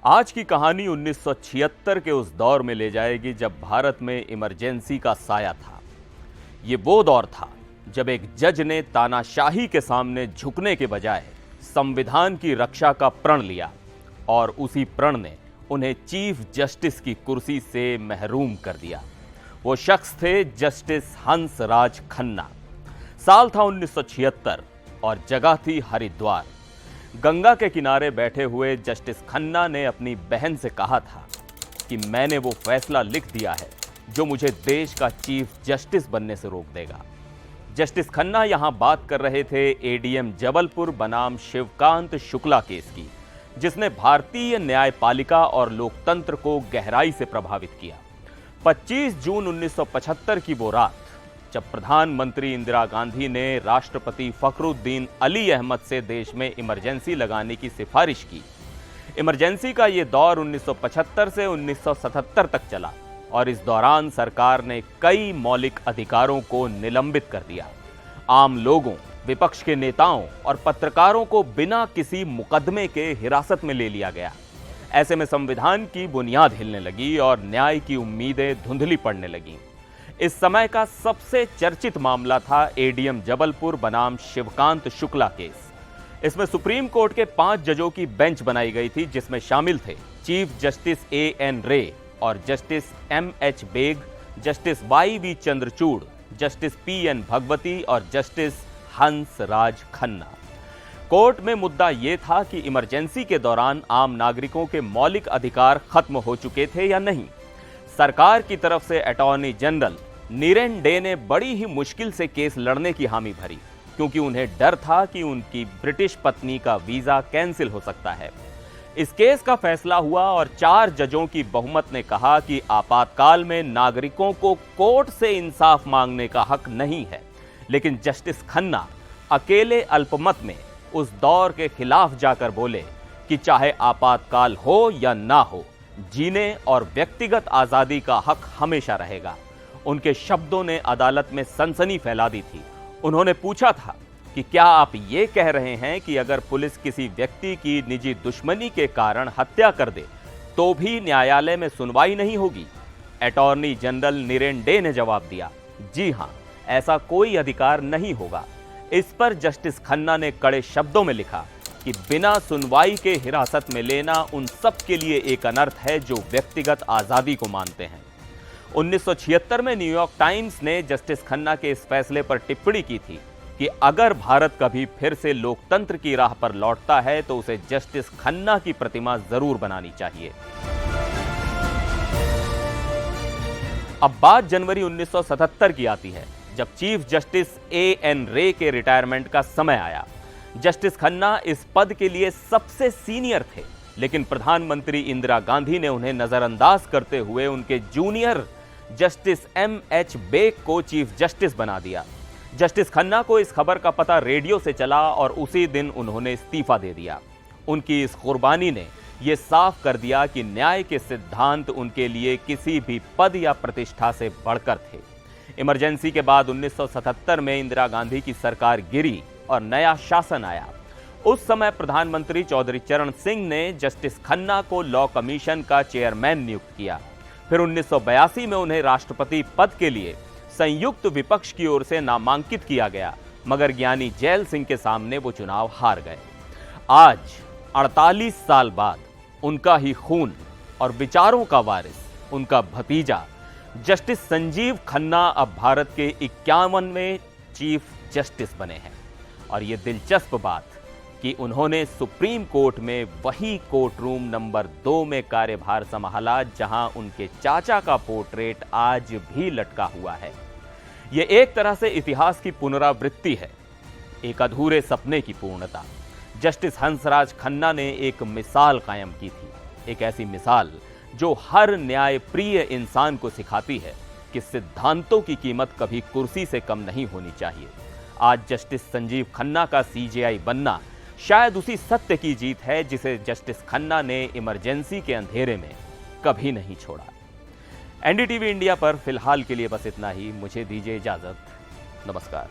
आज की कहानी 1976 के उस दौर में ले जाएगी जब भारत में इमरजेंसी का साया था। ये वो दौर था जब एक जज ने तानाशाही के सामने झुकने के बजाय संविधान की रक्षा का प्रण लिया और उसी प्रण ने उन्हें चीफ जस्टिस की कुर्सी से महरूम कर दिया। वो शख्स थे जस्टिस हंसराज खन्ना। साल था 1976 और जगह थी हरिद्वार। गंगा के किनारे बैठे हुए जस्टिस खन्ना ने अपनी बहन से कहा था कि मैंने वो फैसला लिख दिया है जो मुझे देश का चीफ जस्टिस बनने से रोक देगा। जस्टिस खन्ना यहां बात कर रहे थे एडीएम जबलपुर बनाम शिवकांत शुक्ला केस की, जिसने भारतीय न्यायपालिका और लोकतंत्र को गहराई से प्रभावित किया। 25 जून 1975 की वो रात जब प्रधानमंत्री इंदिरा गांधी ने राष्ट्रपति फखरुद्दीन अली अहमद से देश में इमरजेंसी लगाने की सिफारिश की। इमरजेंसी का ये दौर 1975 से 1977 तक चला और इस दौरान सरकार ने कई मौलिक अधिकारों को निलंबित कर दिया। आम लोगों, विपक्ष के नेताओं और पत्रकारों को बिना किसी मुकदमे के हिरासत में ले लिया गया। ऐसे में संविधान की बुनियाद हिलने लगी और न्याय की उम्मीदें धुंधली पड़ने लगीं। इस समय का सबसे चर्चित मामला था एडीएम जबलपुर बनाम शिवकांत शुक्ला केस। इसमें सुप्रीम कोर्ट के 5 जजों की बेंच बनाई गई थी, जिसमें शामिल थे चीफ जस्टिस एएन रे और justice MH Beg, justice YV Chandrachud, justice PN Bhagwati और जस्टिस हंसराज खन्ना। कोर्ट में मुद्दा यह था कि इमरजेंसी के दौरान आम नागरिकों के मौलिक अधिकार खत्म हो चुके थे या नहीं। सरकार की तरफ से अटॉर्नी जनरल नीरेन डे ने बड़ी ही मुश्किल से केस लड़ने की हामी भरी, क्योंकि उन्हें डर था कि उनकी ब्रिटिश पत्नी का वीजा कैंसिल हो सकता है। इस केस का फैसला हुआ और 4 जजों की बहुमत ने कहा कि आपातकाल में नागरिकों को कोर्ट से इंसाफ मांगने का हक नहीं है। लेकिन जस्टिस खन्ना अकेले अल्पमत में उस दौर के खिलाफ जाकर बोले कि चाहे आपातकाल हो या ना हो, जीने और व्यक्तिगत आजादी का हक हमेशा रहेगा। उनके शब्दों ने अदालत में सनसनी फैला दी थी। उन्होंने पूछा था कि क्या आप ये कह रहे हैं कि अगर पुलिस किसी व्यक्ति की निजी दुश्मनी के कारण हत्या कर दे तो भी न्यायालय में सुनवाई नहीं होगी? अटॉर्नी जनरल नीरेन डे ने जवाब दिया, जी हां, ऐसा कोई अधिकार नहीं होगा। इस पर जस्टिस खन्ना ने कड़े शब्दों में लिखा कि बिना सुनवाई के हिरासत में लेना उन सब के लिए एक अनर्थ है जो व्यक्तिगत आजादी को मानते हैं। 1976 में न्यूयॉर्क टाइम्स ने जस्टिस खन्ना के इस फैसले पर टिप्पणी की थी कि अगर भारत कभी फिर से लोकतंत्र की राह पर लौटता है तो उसे जस्टिस खन्ना की प्रतिमा जरूर बनानी चाहिए। अब बात जनवरी 1977 की आती है, जब चीफ जस्टिस एएन रे के रिटायरमेंट का समय आया। जस्टिस खन्ना इस पद के लिए सबसे सीनियर थे, लेकिन प्रधानमंत्री इंदिरा गांधी ने उन्हें नजरअंदाज करते हुए उनके जूनियर जस्टिस एमएच बेग को चीफ जस्टिस बना दिया। जस्टिस खन्ना को इस खबर का पता रेडियो से चला और उसी दिन उन्होंने इस्तीफा दे दिया। उनकी इस कुर्बानी ने यह साफ कर दिया कि न्याय के सिद्धांत उनके लिए किसी भी पद या प्रतिष्ठा से बढ़कर थे। इमरजेंसी के बाद 1977 में इंदिरा गांधी की सरकार गिरी और नया शासन आया। उस समय प्रधानमंत्री चौधरी चरण सिंह ने जस्टिस खन्ना को लॉ कमीशन का चेयरमैन नियुक्त किया। फिर 1982 में उन्हें राष्ट्रपति पद के लिए संयुक्त विपक्ष की ओर से नामांकित किया गया, मगर ज्ञानी जैल सिंह के सामने वो चुनाव हार गए। आज 48 साल बाद उनका ही खून और विचारों का वारिस, उनका भतीजा जस्टिस संजीव खन्ना अब भारत के 51वें चीफ जस्टिस बने हैं। और ये दिलचस्प बात कि उन्होंने सुप्रीम कोर्ट में वही कोर्ट रूम नंबर 2 में कार्यभार संभाला जहां उनके चाचा का पोर्ट्रेट आज भी लटका हुआ है। यह एक तरह से इतिहास की पुनरावृत्ति है, एक अधूरे सपने की पूर्णता। जस्टिस हंसराज खन्ना ने एक मिसाल कायम की थी, एक ऐसी मिसाल जो हर न्याय प्रिय इंसान को सिखाती है कि सिद्धांतों की कीमत कभी कुर्सी से कम नहीं होनी चाहिए। आज जस्टिस संजीव खन्ना का सीजेआई बनना शायद उसी सत्य की जीत है जिसे जस्टिस खन्ना ने इमरजेंसी के अंधेरे में कभी नहीं छोड़ा। एनडीटीवी इंडिया पर फिलहाल के लिए बस इतना ही। मुझे दीजिए इजाजत। नमस्कार।